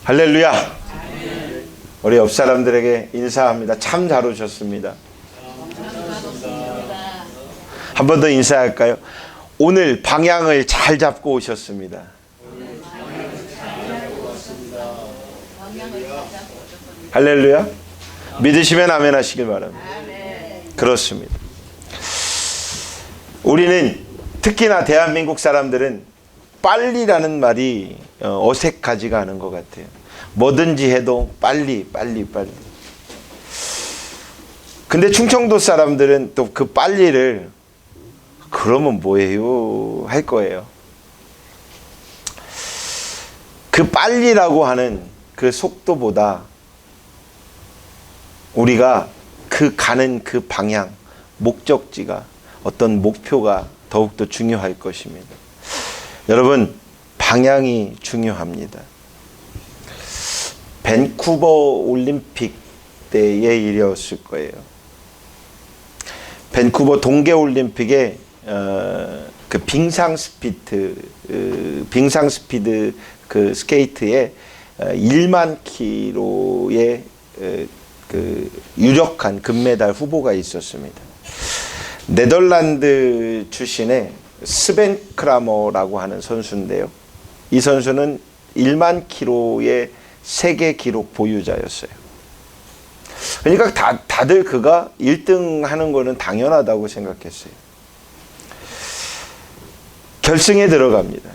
할렐루야. 우리 옆 사람들에게 인사합니다. 참 잘 오셨습니다. 한 번 더 인사할까요? 오늘 방향을 잘 잡고 오셨습니다. 할렐루야. 믿으시면 아멘 하시길 바랍니다. 그렇습니다. 우리는 특히나 대한민국 사람들은 빨리라는 말이 어색하지가 않은 것 같아요. 뭐든지 해도 빨리. 근데 충청도 사람들은 또 그 빨리를 그러면 뭐예요? 할 거예요. 그 빨리라고 하는 그 속도보다 우리가 그 가는 그 방향, 목적지가 어떤 목표가 더욱더 중요할 것입니다. 여러분, 방향이 중요합니다. 밴쿠버 올림픽 때의 일이었을 거예요. 밴쿠버 동계 올림픽에 그 빙상 스피드 그 스케이트에 1만 킬로의 그 유력한 금메달 후보가 있었습니다. 네덜란드 출신의 스벤 크라머라고 하는 선수인데요. 이 선수는 1만 킬로의 세계 기록 보유자였어요. 그러니까 다들 그가 1등 하는 거는 당연하다고 생각했어요. 결승에 들어갑니다.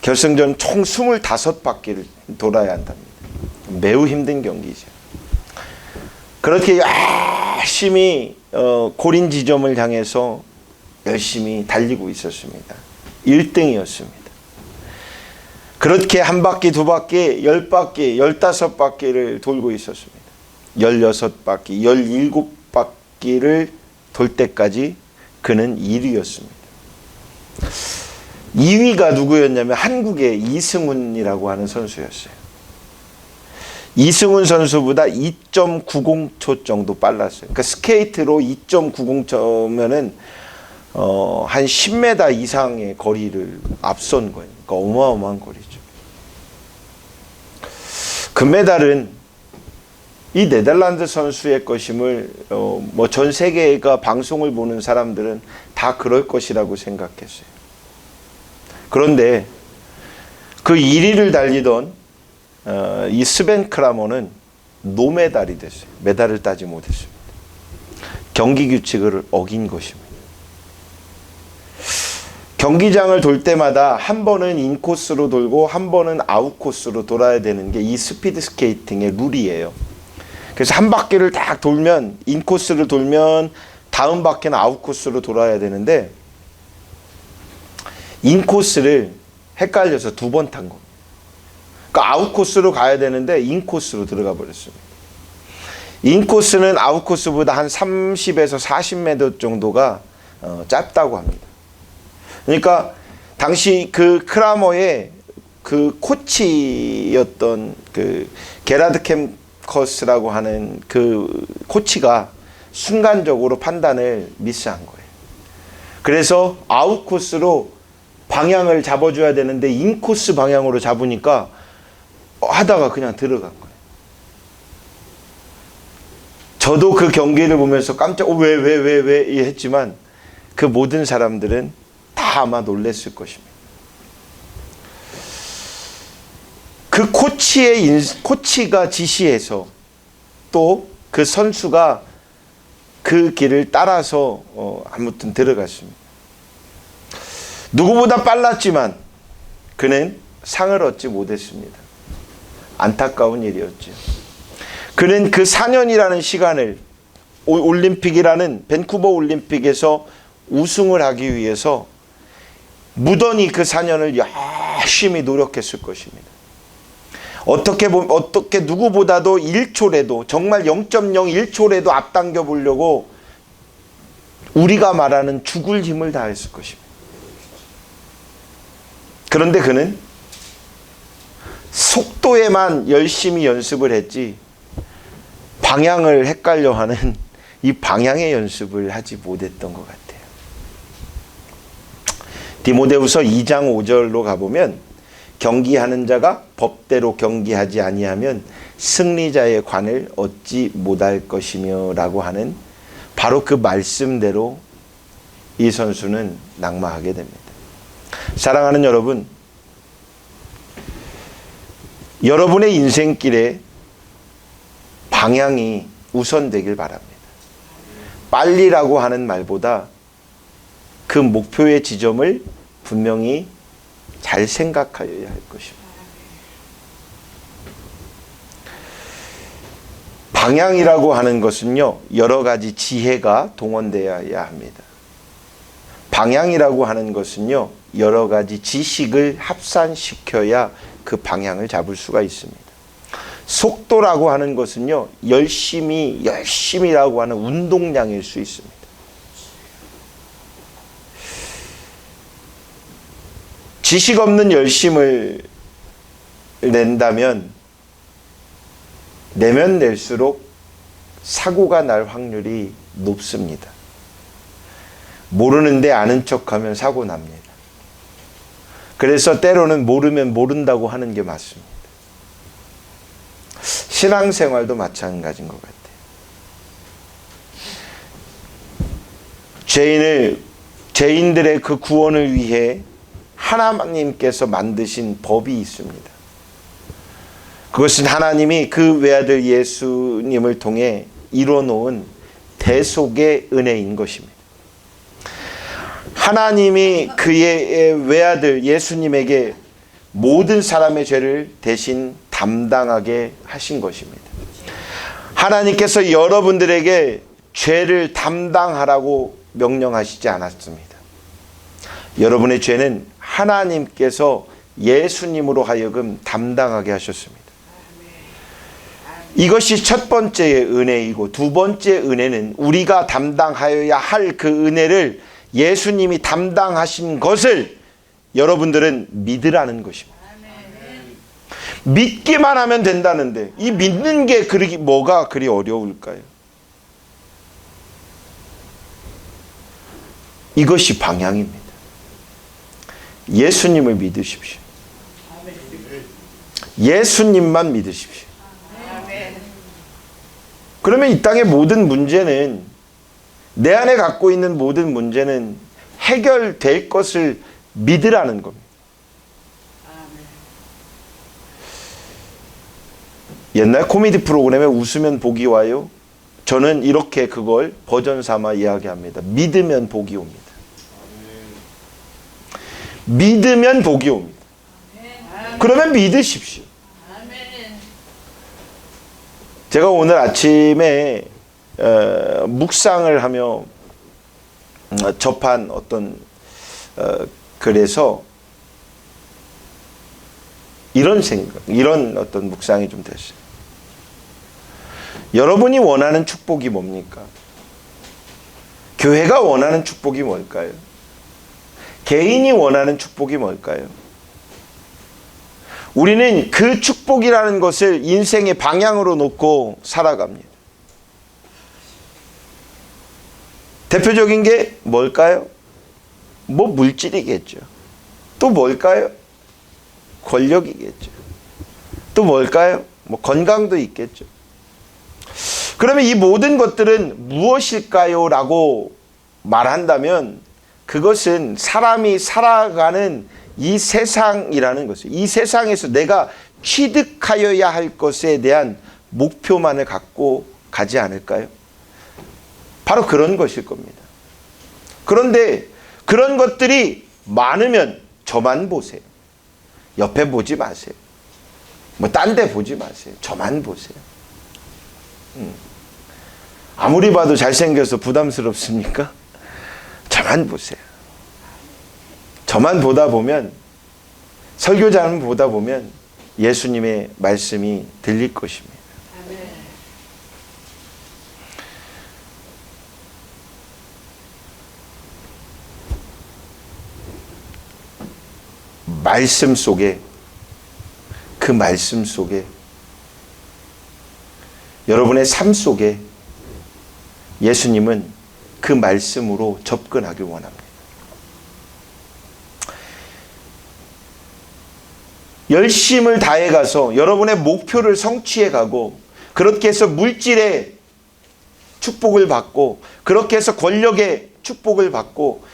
결승전 총 25바퀴를 돌아야 한답니다. 매우 힘든 경기죠. 그렇게 열심히 고린 지점을 향해서 열심히 달리고 있었습니다. 1등이었습니다. 그렇게 한 바퀴, 두 바퀴, 10바퀴, 15바퀴를 돌고 있었습니다. 16바퀴, 17바퀴를 돌 때까지 그는 1위였습니다. 2위가 누구였냐면 한국의 이승훈이라고 하는 선수였어요. 이승훈 선수보다 2.90초 정도 빨랐어요. 그러니까 스케이트로 2.90초면은 한 10m 이상의 거리를 앞선 거예요. 그러니까 어마어마한 거리죠. 금메달은 이 네덜란드 선수의 것임을 뭐 전 세계가 방송을 보는 사람들은 다 그럴 것이라고 생각했어요. 그런데 그 1위를 달리던 이 스벤 크라머는 노메달이 됐어요. 메달을 따지 못했습니다. 경기 규칙을 어긴 것입니다. 경기장을 돌 때마다 한 번은 인코스로 돌고 한 번은 아웃코스로 돌아야 되는 게 이 스피드 스케이팅의 룰이에요. 그래서 한 바퀴를 딱 돌면 인코스를 돌면 다음 바퀴는 아웃코스로 돌아야 되는데 인코스를 헷갈려서 2번 탄 겁니다. 그러니까 아웃코스로 가야 되는데 인코스로 들어가 버렸습니다. 인코스는 아웃코스보다 한 30에서 40m 정도가 짧다고 합니다. 그러니까 당시 그 크라머의 그 코치였던 그 게라드 캠커스라고 하는 그 코치가 순간적으로 판단을 미스한 거예요. 그래서 아웃코스로 방향을 잡아줘야 되는데 인코스 방향으로 잡으니까 하다가 그냥 들어간 거예요. 저도 그 경기를 보면서 깜짝 왜 했지만 그 모든 사람들은 다 아마 놀랬을 것입니다. 그 코치가 지시해서 또 그 선수가 그 길을 따라서 아무튼 들어갔습니다. 누구보다 빨랐지만 그는 상을 얻지 못했습니다. 안타까운 일이었죠. 그는 그 4년이라는 시간을 올림픽이라는 밴쿠버 올림픽에서 우승을 하기 위해서 무던히 그 4년을 열심히 노력했을 것입니다. 어떻게 누구보다도 1초라도 정말 0.01초라도 앞당겨 보려고 우리가 말하는 죽을 힘을 다했을 것입니다. 그런데 그는 속도에만 열심히 연습을 했지 방향을 헷갈려하는 이 방향의 연습을 하지 못했던 것 같아요. 디모데후서 2장 5절로 가보면 경기하는 자가 법대로 경기하지 아니하면 승리자의 관을 얻지 못할 것이며 라고 하는 바로 그 말씀대로 이 선수는 낙마하게 됩니다. 사랑하는 여러분, 여러분의 인생길에 방향이 우선되길 바랍니다. 빨리라고 하는 말보다 그 목표의 지점을 분명히 잘 생각하여야 할 것입니다. 방향이라고 하는 것은요, 여러 가지 지혜가 동원되어야 합니다. 방향이라고 하는 것은요, 여러 가지 지식을 합산시켜야 그 방향을 잡을 수가 있습니다. 속도라고 하는 것은요, 열심이라고 하는 운동량일 수 있습니다. 지식 없는 열심을 낸다면 내면 낼수록 사고가 날 확률이 높습니다. 모르는데 아는 척하면 사고 납니다. 그래서 때로는 모르면 모른다고 하는 게 맞습니다. 신앙생활도 마찬가지인 것 같아요. 죄인들의 그 구원을 위해 하나님께서 만드신 법이 있습니다. 그것은 하나님이 그 외아들 예수님을 통해 이뤄놓은 대속의 은혜인 것입니다. 하나님이 그의 외아들 예수님에게 모든 사람의 죄를 대신 담당하게 하신 것입니다. 하나님께서 여러분들에게 죄를 담당하라고 명령하시지 않았습니다. 여러분의 죄는 하나님께서 예수님으로 하여금 담당하게 하셨습니다. 이것이 첫 번째의 은혜이고, 두 번째 은혜는 우리가 담당하여야 할 그 은혜를 예수님이 담당하신 것을 여러분들은 믿으라는 것입니다. 믿기만 하면 된다는데 이 믿는 게 뭐가 그리 어려울까요? 이것이 방향입니다. 예수님을 믿으십시오. 예수님만 믿으십시오. 그러면 이 땅의 모든 문제는, 내 안에 갖고 있는 모든 문제는 해결될 것을 믿으라는 겁니다. 옛날 코미디 프로그램에 웃으면 복이 와요. 저는 이렇게 그걸 버전 삼아 이야기합니다. 믿으면 복이 옵니다. 믿으면 복이 옵니다. 그러면 믿으십시오. 제가 오늘 아침에 묵상을 하며 접한 어떤 글에서 이런 어떤 묵상이 좀 됐어요. 여러분이 원하는 축복이 뭡니까? 교회가 원하는 축복이 뭘까요? 개인이 원하는 축복이 뭘까요? 우리는 그 축복이라는 것을 인생의 방향으로 놓고 살아갑니다. 대표적인 게 뭘까요? 뭐 물질이겠죠. 또 뭘까요? 권력이겠죠. 또 뭘까요? 뭐 건강도 있겠죠. 그러면 이 모든 것들은 무엇일까요? 라고 말한다면 그것은 사람이 살아가는 이 세상이라는 것이에요. 이 세상에서 내가 취득하여야 할 것에 대한 목표만을 갖고 가지 않을까요? 바로 그런 것일 겁니다. 그런데 그런 것들이 많으면 저만 보세요. 옆에 보지 마세요. 뭐 딴 데 보지 마세요. 저만 보세요. 아무리 봐도 잘생겨서 부담스럽습니까? 저만 보세요. 저만 보다 보면, 설교자만 보다 보면 예수님의 말씀이 들릴 것입니다. 말씀 속에, 그 말씀 속에, 여러분의 삶 속에 예수님은 그 말씀으로 접근하길 원합니다. 열심을 다해 가서 여러분의 목표를 성취해 가고, 그렇게 해서 물질의 축복을 받고, 그렇게 해서 권력의 축복을 받고,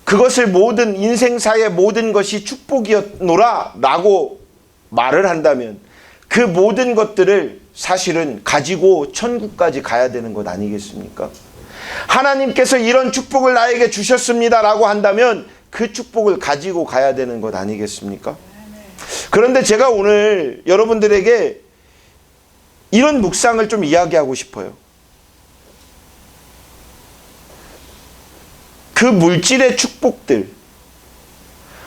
그것을 모든 인생사의 모든 것이 축복이었노라 라고 말을 한다면, 그 모든 것들을 사실은 가지고 천국까지 가야 되는 것 아니겠습니까? 하나님께서 이런 축복을 나에게 주셨습니다 라고 한다면 그 축복을 가지고 가야 되는 것 아니겠습니까? 그런데 제가 오늘 여러분들에게 이런 묵상을 좀 이야기하고 싶어요. 그 물질의 축복들,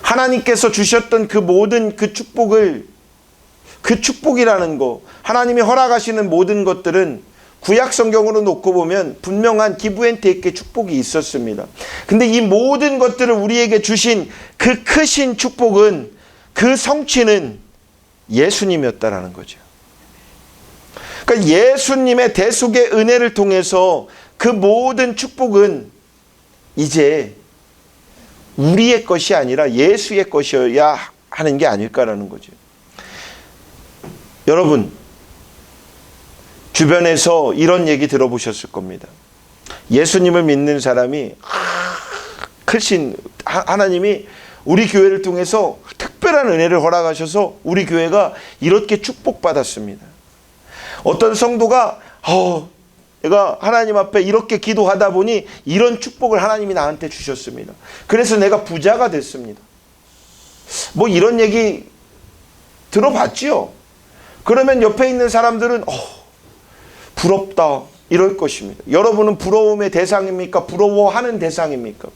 하나님께서 주셨던 그 모든 그 축복을, 그 축복이라는 거, 하나님이 허락하시는 모든 것들은 구약 성경으로 놓고 보면 분명한 기브앤테이크의 축복이 있었습니다. 근데 이 모든 것들을 우리에게 주신 그 크신 축복은, 그 성취는 예수님이었다라는 거죠. 그러니까 예수님의 대속의 은혜를 통해서 그 모든 축복은 이제 우리의 것이 아니라 예수의 것이어야 하는 게 아닐까라는 거죠. 여러분, 주변에서 이런 얘기 들어보셨을 겁니다. 예수님을 믿는 사람이 크신 하나님이 우리 교회를 통해서 특별한 은혜를 허락하셔서 우리 교회가 이렇게 축복받았습니다. 어떤 성도가 내가 하나님 앞에 이렇게 기도하다 보니 이런 축복을 하나님이 나한테 주셨습니다. 그래서 내가 부자가 됐습니다. 뭐 이런 얘기 들어봤지요? 그러면 옆에 있는 사람들은 부럽다 이럴 것입니다. 여러분은 부러움의 대상입니까? 부러워하는 대상입니까?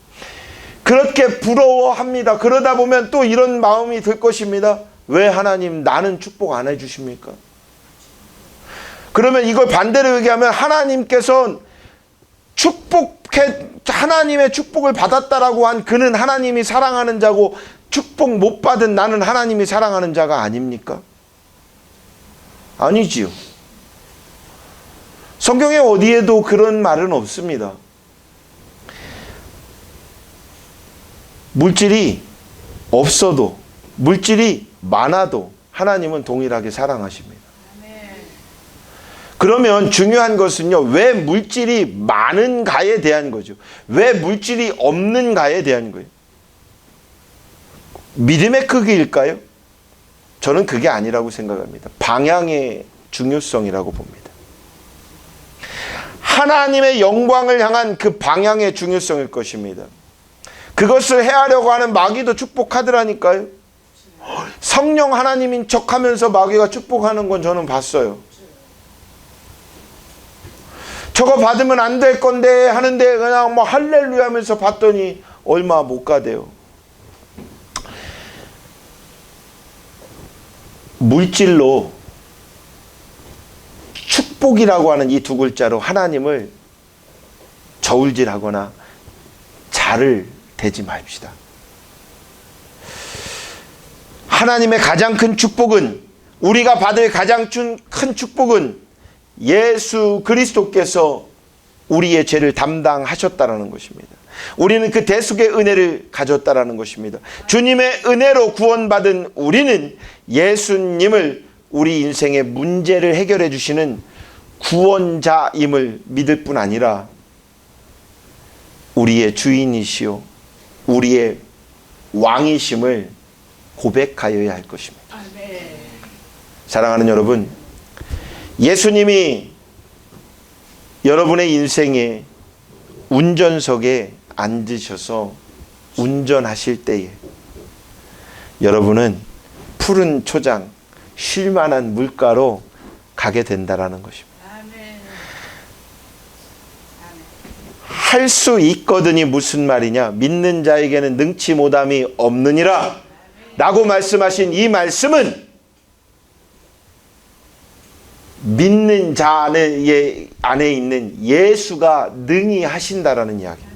그렇게 부러워합니다. 그러다 보면 또 이런 마음이 들 것입니다. 왜 하나님 나는 축복 안 해주십니까? 그러면 이걸 반대로 얘기하면 하나님께서 하나님의 축복을 받았다라고 한 그는 하나님이 사랑하는 자고, 축복 못 받은 나는 하나님이 사랑하는 자가 아닙니까? 아니지요. 성경에 어디에도 그런 말은 없습니다. 물질이 없어도, 물질이 많아도 하나님은 동일하게 사랑하십니다. 그러면 중요한 것은요, 왜 물질이 많은가에 대한 거죠. 왜 물질이 없는가에 대한 거예요. 믿음의 크기일까요? 저는 그게 아니라고 생각합니다. 방향의 중요성이라고 봅니다. 하나님의 영광을 향한 그 방향의 중요성일 것입니다. 그것을 해하려고 하는 마귀도 축복하더라니까요. 성령 하나님인 척하면서 마귀가 축복하는 건 저는 봤어요. 저거 받으면 안 될 건데 하는데 그냥 뭐 할렐루야 하면서 봤더니 얼마 못 가대요. 물질로 축복이라고 하는 이 두 글자로 하나님을 저울질하거나 자를 대지 맙시다. 하나님의 가장 큰 축복은, 우리가 받을 가장 큰 축복은 예수 그리스도께서 우리의 죄를 담당하셨다라는 것입니다. 우리는 그 대속의 은혜를 가졌다라는 것입니다. 주님의 은혜로 구원받은 우리는 예수님을 우리 인생의 문제를 해결해 주시는 구원자임을 믿을 뿐 아니라 우리의 주인이시오, 우리의 왕이심을 고백하여야 할 것입니다. 사랑하는 여러분, 예수님이 여러분의 인생에 운전석에 앉으셔서 운전하실 때에 여러분은 푸른 초장, 쉴만한 물가로 가게 된다라는 것입니다. 할 수 있거든이 무슨 말이냐? 믿는 자에게는 능치 못함이 없느니라 라고 말씀하신 이 말씀은 믿는 자 안에 있는 예수가 능히 하신다라는 이야기입니다.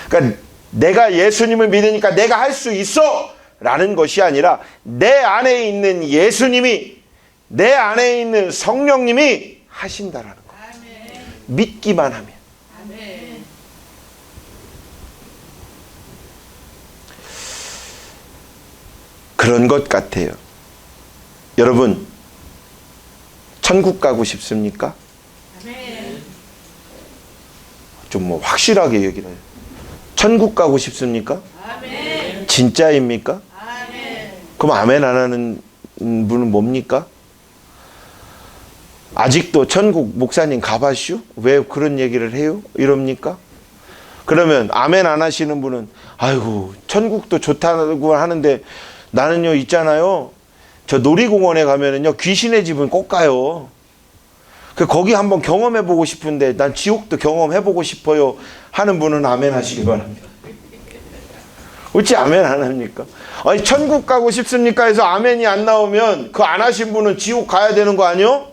그러니까 내가 예수님을 믿으니까 내가 할 수 있어 라는 것이 아니라 내 안에 있는 예수님이, 내 안에 있는 성령님이 하신다라는 거예요. 믿기만 하면. 그런 것 같아요. 여러분, 천국 가고 싶습니까? 좀 뭐 확실하게 얘기를 해요. 천국 가고 싶습니까? 아멘. 진짜입니까? 아멘. 그럼 아멘 안 하는 분은 뭡니까? 아직도 천국 목사님 가봤슈? 왜 그런 얘기를 해요? 이럽니까? 그러면 아멘 안 하시는 분은 아이고 천국도 좋다고 하는데 나는요 있잖아요. 저 놀이공원에 가면은요 귀신의 집은 꼭 가요. 거기 한번 경험해보고 싶은데 난 지옥도 경험해보고 싶어요 하는 분은 아멘 하시기 바랍니다. 어찌 아멘 안 합니까? 아니 천국 가고 싶습니까 해서 아멘이 안 나오면 그 안 하신 분은 지옥 가야 되는 거 아니요?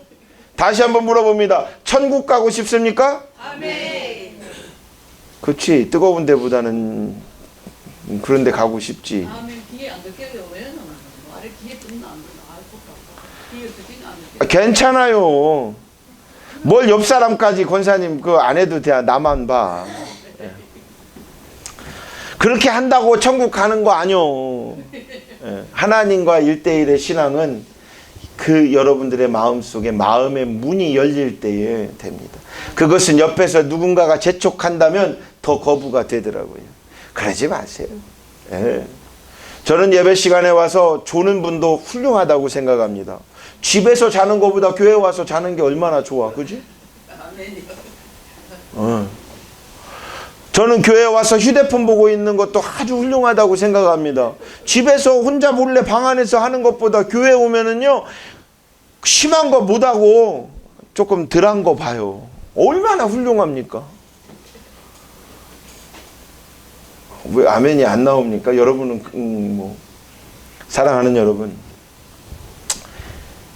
다시 한번 물어봅니다. 천국 가고 싶습니까? 아멘. 그렇지. 뜨거운 데보다는 그런 데 가고 싶지. 아멘. 귀에 안 듣게요. 왜는 말에 귀에 듣는 안 듣는 알 것도 없고 귀에 듣기는 안 듣게. 괜찮아요. 뭘 옆 사람까지 권사님 그 안 해도 돼. 나만 봐. 예. 그렇게 한다고 천국 가는 거 아니요. 예. 하나님과 1대1의 신앙은 그 여러분들의 마음속에 마음의 문이 열릴 때에 됩니다. 그것은 옆에서 누군가가 재촉한다면 더 거부가 되더라고요. 그러지 마세요. 예. 저는 예배 시간에 와서 조는 분도 훌륭하다고 생각합니다. 집에서 자는 것보다 교회 와서 자는 게 얼마나 좋아, 그지? 저는 교회 와서 휴대폰 보고 있는 것도 아주 훌륭하다고 생각합니다. 집에서 혼자 몰래 방 안에서 하는 것보다 교회 오면은요 심한 거 못하고 조금 덜한 거 봐요. 얼마나 훌륭합니까? 왜 아멘이 안 나옵니까? 여러분은 뭐 사랑하는 여러분,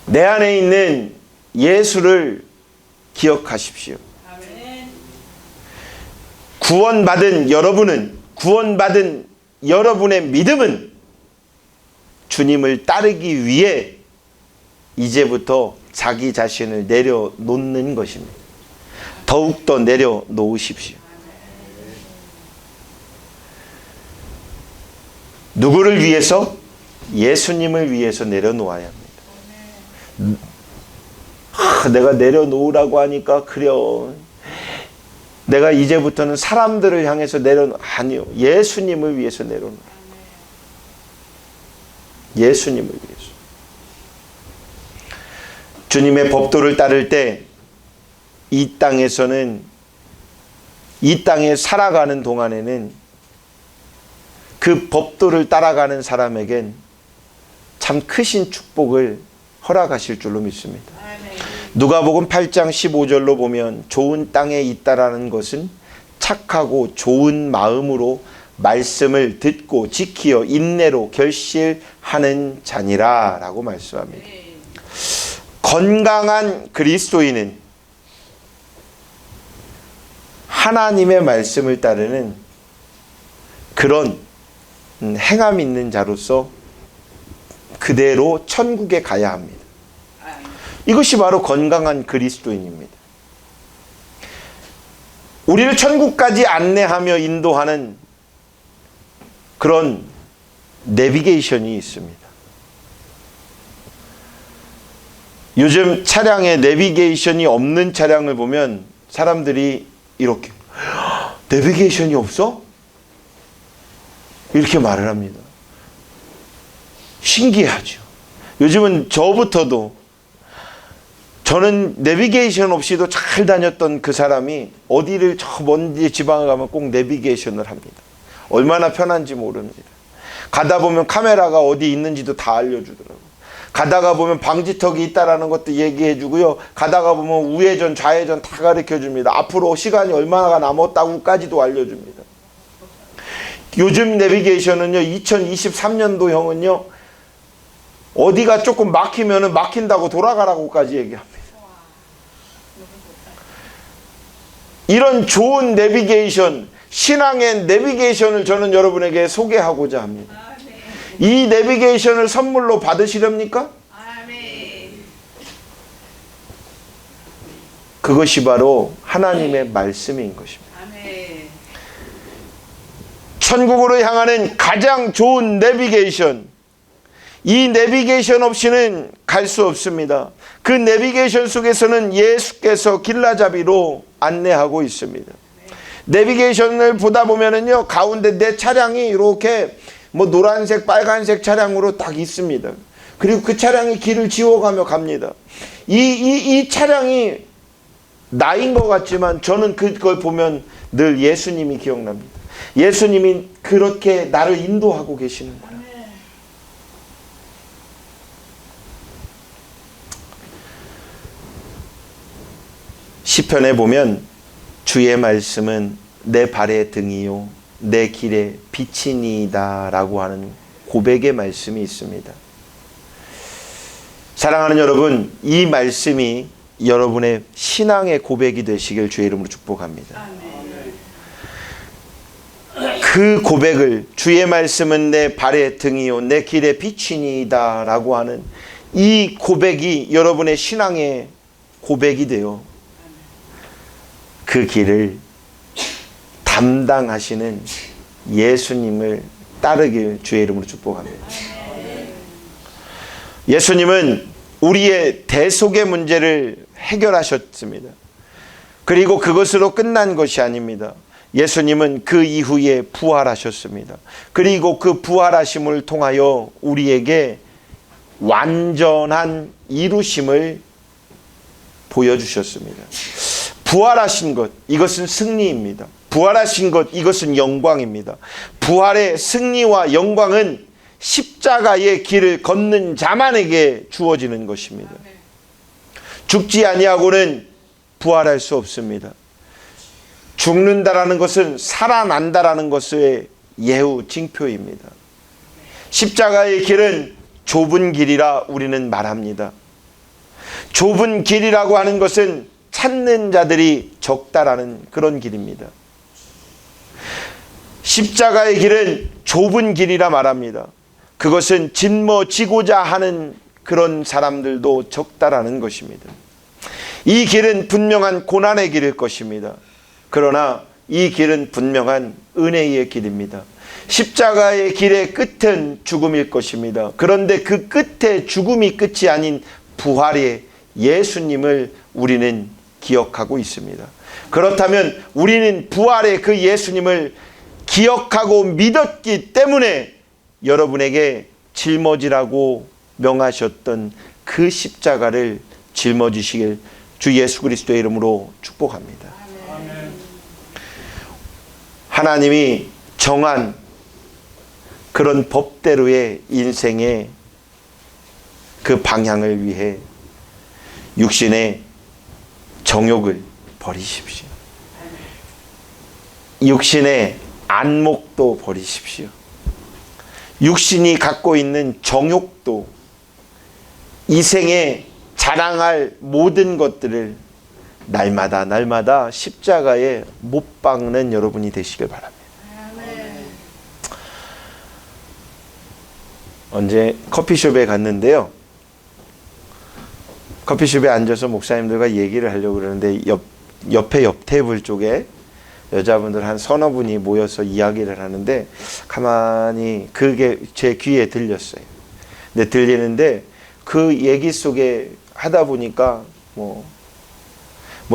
내 안에 있는 예수를 기억하십시오. 아멘. 구원받은 여러분의 믿음은 주님을 따르기 위해 이제부터 자기 자신을 내려놓는 것입니다. 더욱더 내려놓으십시오. 누구를 위해서? 예수님을 위해서 내려놓아야 합니다. 내가 내려놓으라고 하니까 그려. 내가 이제부터는 사람들을 향해서 아니요. 예수님을 위해서 내려놓아요. 예수님을 위해서. 주님의 법도를 따를 때 이 땅에서는, 이 땅에 살아가는 동안에는 그 법도를 따라가는 사람에겐 참 크신 축복을 허락하실 줄로 믿습니다. 누가복음 8장 15절로 보면 좋은 땅에 있다라는 것은 착하고 좋은 마음으로 말씀을 듣고 지키어 인내로 결실하는 자니라 라고 말씀합니다. 건강한 그리스도인은 하나님의 말씀을 따르는 그런 행함 있는 자로서 그대로 천국에 가야 합니다. 이것이 바로 건강한 그리스도인입니다. 우리를 천국까지 안내하며 인도하는 그런 내비게이션이 있습니다. 요즘 차량에 내비게이션이 없는 차량을 보면 사람들이 이렇게 내비게이션이 없어? 이렇게 말을 합니다. 신기하죠. 요즘은 저부터도, 저는 내비게이션 없이도 잘 다녔던 그 사람이 어디를 저 먼 지방에 가면 꼭 내비게이션을 합니다. 얼마나 편한지 모릅니다. 가다 보면 카메라가 어디 있는지도 다 알려주더라고요. 가다가 보면 방지턱이 있다라는 것도 얘기해 주고요. 가다가 보면 우회전 좌회전 다 가르쳐 줍니다. 앞으로 시간이 얼마나 남았다고까지도 알려줍니다. 요즘 내비게이션은요, 2023년도형은요, 어디가 조금 막히면은 막힌다고 돌아가라고까지 얘기합니다. 이런 좋은 내비게이션, 신앙의 내비게이션을 저는 여러분에게 소개하고자 합니다. 이 내비게이션을 선물로 받으시렵니까? 그것이 바로 하나님의 말씀인 것입니다. 천국으로 향하는 가장 좋은 내비게이션, 이 내비게이션 없이는 갈 수 없습니다. 그 내비게이션 속에서는 예수께서 길라잡이로 안내하고 있습니다. 내비게이션을 보다 보면은요, 가운데 내 차량이 이렇게 뭐 노란색, 빨간색 차량으로 딱 있습니다. 그리고 그 차량이 길을 지워가며 갑니다. 이 차량이 나인 것 같지만 저는 그걸 보면 늘 예수님이 기억납니다. 예수님이 그렇게 나를 인도하고 계시는 거예요. 시편에 보면 주의 말씀은 내 발의 등이요 내 길의 빛이니이다 라고 하는 고백의 말씀이 있습니다. 사랑하는 여러분, 이 말씀이 여러분의 신앙의 고백이 되시길 주의 이름으로 축복합니다. 그 고백을, 주의 말씀은 내 발의 등이요 내 길의 빛이니이다 라고 하는 이 고백이 여러분의 신앙의 고백이 되어 그 길을 담당하시는 예수님을 따르길 주의 이름으로 축복합니다. 예수님은 우리의 대속의 문제를 해결하셨습니다. 그리고 그것으로 끝난 것이 아닙니다. 예수님은 그 이후에 부활하셨습니다. 그리고 그 부활하심을 통하여 우리에게 완전한 이루심을 보여주셨습니다. 부활하신 것, 이것은 승리입니다. 부활하신 것, 이것은 영광입니다. 부활의 승리와 영광은 십자가의 길을 걷는 자만에게 주어지는 것입니다. 죽지 아니하고는 부활할 수 없습니다. 죽는다라는 것은 살아난다라는 것의 예우 징표입니다. 십자가의 길은 좁은 길이라 우리는 말합니다. 좁은 길이라고 하는 것은 찾는 자들이 적다라는 그런 길입니다. 십자가의 길은 좁은 길이라 말합니다. 그것은 짊어지고자 하는 그런 사람들도 적다라는 것입니다. 이 길은 분명한 고난의 길일 것입니다. 그러나 이 길은 분명한 은혜의 길입니다. 십자가의 길의 끝은 죽음일 것입니다. 그런데 그 끝에 죽음이 끝이 아닌 부활의 예수님을 우리는 기억하고 있습니다. 그렇다면 우리는 부활의 그 예수님을 기억하고 믿었기 때문에 여러분에게 짊어지라고 명하셨던 그 십자가를 짊어지시길 주 예수 그리스도의 이름으로 축복합니다. 하나님이 정한 그런 법대로의 인생의 그 방향을 위해 육신의 정욕을 버리십시오. 육신의 안목도 버리십시오. 육신이 갖고 있는 정욕도, 이 생에 자랑할 모든 것들을 날마다 십자가에 못 박는 여러분이 되시길 바랍니다. 언제 커피숍에 갔는데요. 커피숍에 앉아서 목사님들과 얘기를 하려고 그러는데 옆에 옆 테이블 쪽에 여자분들 한 서너 분이 모여서 이야기를 하는데 가만히 그게 제 귀에 들렸어요. 근데 들리는데 그 얘기 속에 하다 보니까 뭐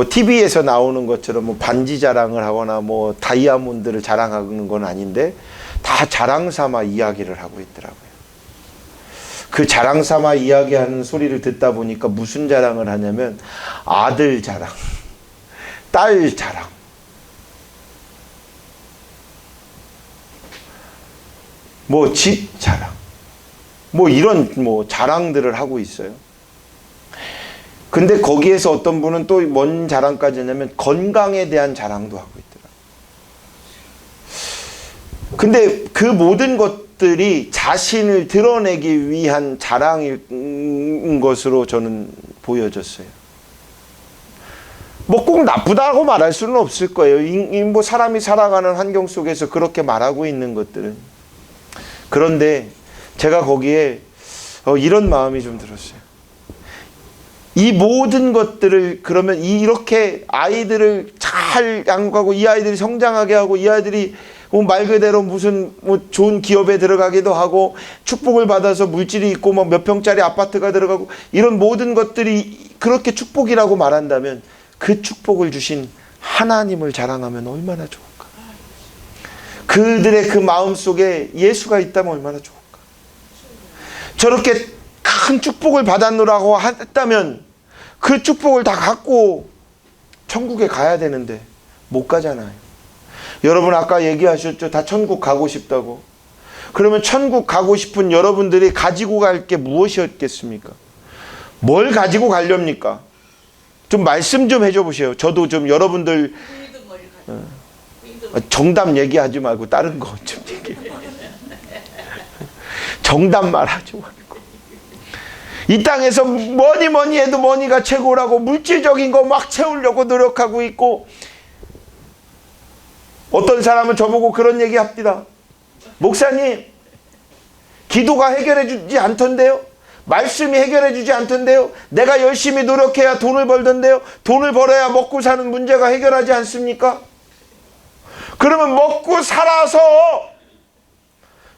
TV에서 나오는 것처럼 뭐 반지 자랑을 하거나 뭐 다이아몬드를 자랑하는 건 아닌데 다 자랑 삼아 이야기를 하고 있더라고요. 그 자랑 삼아 이야기하는 소리를 듣다 보니까 무슨 자랑을 하냐면 아들 자랑, 딸 자랑, 뭐 집 자랑, 뭐 이런 뭐 자랑들을 하고 있어요. 근데 거기에서 어떤 분은 또 뭔 자랑까지 하냐면 건강에 대한 자랑도 하고 있더라고요. 근데 그 모든 것들이 자신을 드러내기 위한 자랑인 것으로 저는 보여졌어요. 뭐 꼭 나쁘다고 말할 수는 없을 거예요. 뭐 사람이 살아가는 환경 속에서 그렇게 말하고 있는 것들은. 그런데 제가 거기에 이런 마음이 좀 들었어요. 이 모든 것들을 그러면 이렇게 아이들을 잘 양육하고 이 아이들이 성장하게 하고 이 아이들이 말 그대로 무슨 좋은 기업에 들어가기도 하고 축복을 받아서 물질이 있고 몇 평짜리 아파트가 들어가고 이런 모든 것들이 그렇게 축복이라고 말한다면 그 축복을 주신 하나님을 자랑하면 얼마나 좋을까? 그들의 그 마음 속에 예수가 있다면 얼마나 좋을까? 저렇게 큰 축복을 받았노라고 했다면 그 축복을 다 갖고 천국에 가야 되는데 못 가잖아요. 여러분 아까 얘기하셨죠? 다 천국 가고 싶다고. 그러면 천국 가고 싶은 여러분들이 가지고 갈 게 무엇이었겠습니까? 뭘 가지고 가렵니까? 좀 말씀 좀 해줘 보세요. 저도 좀 여러분들 정답 얘기하지 말고 다른 거 좀 얘기해. 정답 말하지 말고. 이 땅에서 뭐니 해도 뭐니가 최고라고 물질적인 거 막 채우려고 노력하고 있고, 어떤 사람은 저보고 그런 얘기 합니다. 목사님, 기도가 해결해 주지 않던데요? 말씀이 해결해 주지 않던데요? 내가 열심히 노력해야 돈을 벌던데요? 돈을 벌어야 먹고 사는 문제가 해결하지 않습니까? 그러면 먹고 살아서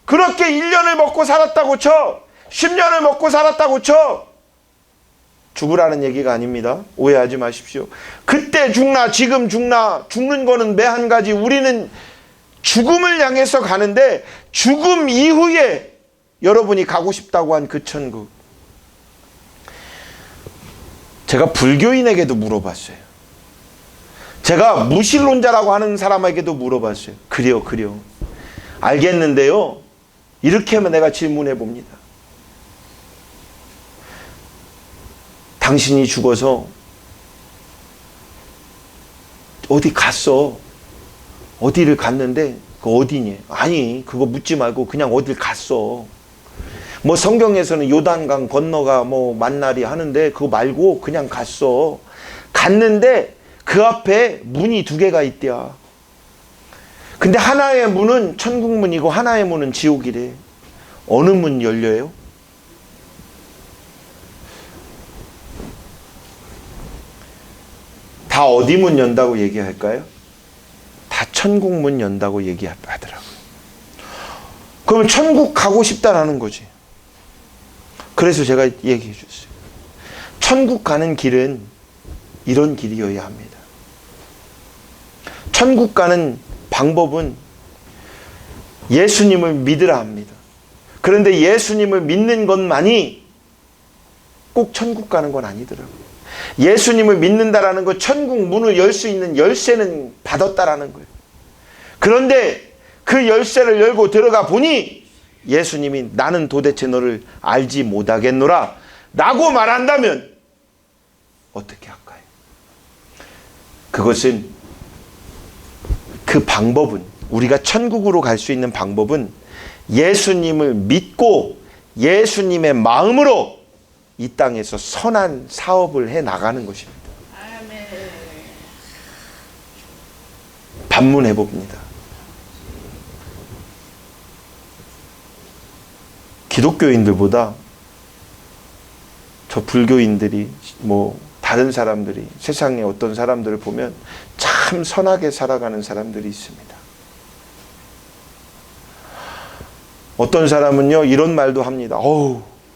그렇게 1년을 먹고 살았다고 쳐, 10년을 먹고 살았다고 쳐, 죽으라는 얘기가 아닙니다. 오해하지 마십시오. 그때 죽나 지금 죽나, 죽는 거는 매 한 가지. 우리는 죽음을 향해서 가는데 죽음 이후에 여러분이 가고 싶다고 한 그 천국, 제가 불교인에게도 물어봤어요. 제가 무신론자라고 하는 사람에게도 물어봤어요. 그래요. 알겠는데요, 이렇게 하면 내가 질문해 봅니다. 당신이 죽어서 어디 갔어. 어디를 갔는데 그 어디니? 아니, 그거 묻지 말고 그냥 어딜 갔어. 뭐 성경에서는 요단강 건너가 뭐 만나리 하는데 그거 말고 그냥 갔어. 갔는데 그 앞에 문이 2개가 있대야. 근데 하나의 문은 천국문이고 하나의 문은 지옥이래. 어느 문 열려요? 다 어디 문 연다고 얘기할까요? 다 천국 문 연다고 얘기하더라고요. 그러면 천국 가고 싶다라는 거지. 그래서 제가 얘기해 줬어요. 천국 가는 길은 이런 길이어야 합니다. 천국 가는 방법은 예수님을 믿으라 합니다. 그런데 예수님을 믿는 것만이 꼭 천국 가는 건 아니더라고요. 예수님을 믿는다라는 것, 천국 문을 열 수 있는 열쇠는 받았다라는 거예요. 그런데 그 열쇠를 열고 들어가 보니 예수님이 나는 도대체 너를 알지 못하겠노라 라고 말한다면 어떻게 할까요? 그것은, 그 방법은, 우리가 천국으로 갈 수 있는 방법은 예수님을 믿고 예수님의 마음으로 이 땅에서 선한 사업을 해 나가는 것입니다. 아멘. 반문해 봅니다. 기독교인들보다 저 불교인들이, 뭐 다른 사람들이, 세상에 어떤 사람들을 보면 참 선하게 살아가는 사람들이 있습니다. 어떤 사람은요 이런 말도 합니다.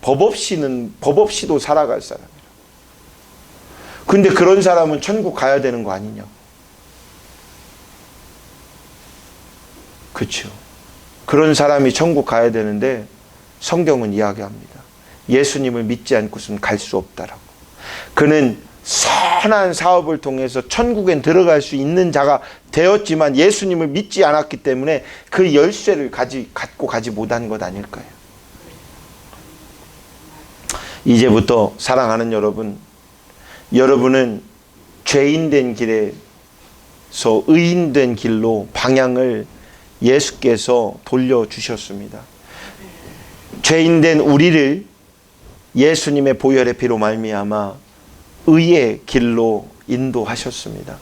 법 없이도 살아갈 사람이라. 근데 그런 사람은 천국 가야 되는 거 아니냐? 그렇죠. 그런 사람이 천국 가야 되는데 성경은 이야기합니다. 예수님을 믿지 않고서는 갈 수 없다라고. 그는 선한 사업을 통해서 천국엔 들어갈 수 있는 자가 되었지만 예수님을 믿지 않았기 때문에 그 열쇠를 갖고 가지 못한 것 아닐까요? 이제부터 사랑하는 여러분, 여러분은 죄인된 길에서 의인된 길로 방향을 예수께서 돌려주셨습니다. 죄인된 우리를 예수님의 보혈의 피로 말미암아 의의 길로 인도하셨습니다.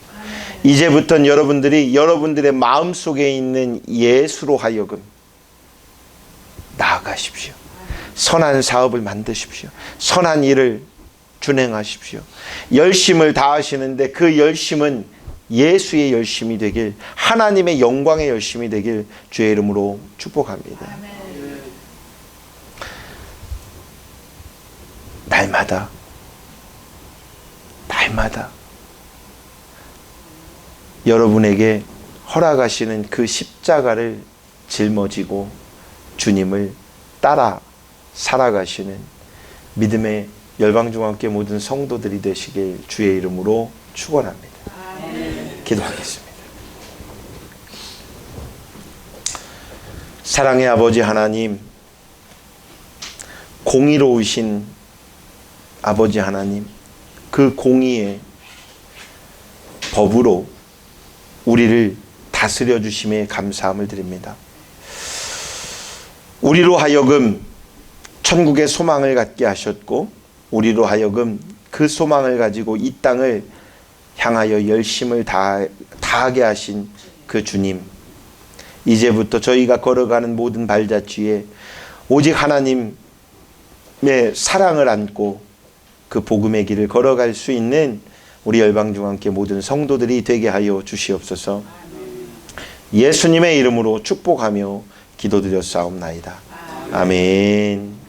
이제부터는 여러분들이 여러분들의 마음속에 있는 예수로 하여금 나아가십시오. 선한 사업을 만드십시오. 선한 일을 준행하십시오. 열심을 다하시는데 그 열심은 예수의 열심이 되길, 하나님의 영광의 열심이 되길 주의 이름으로 축복합니다. 날마다 여러분에게 허락하시는 그 십자가를 짊어지고 주님을 따라 살아가시는 믿음의 열방중앙교회 모든 성도들이 되시길 주의 이름으로 축원합니다. 기도하겠습니다. 사랑의 아버지 하나님, 공의로우신 아버지 하나님, 그 공의의 법으로 우리를 다스려 주심에 감사함을 드립니다. 우리로 하여금 천국의 소망을 갖게 하셨고, 우리로 하여금 그 소망을 가지고 이 땅을 향하여 열심을 다하게 하신 그 주님, 이제부터 저희가 걸어가는 모든 발자취에 오직 하나님의 사랑을 안고 그 복음의 길을 걸어갈 수 있는 우리 열방중앙교회 모든 성도들이 되게 하여 주시옵소서. 예수님의 이름으로 축복하며 기도드렸사옵나이다. 아멘.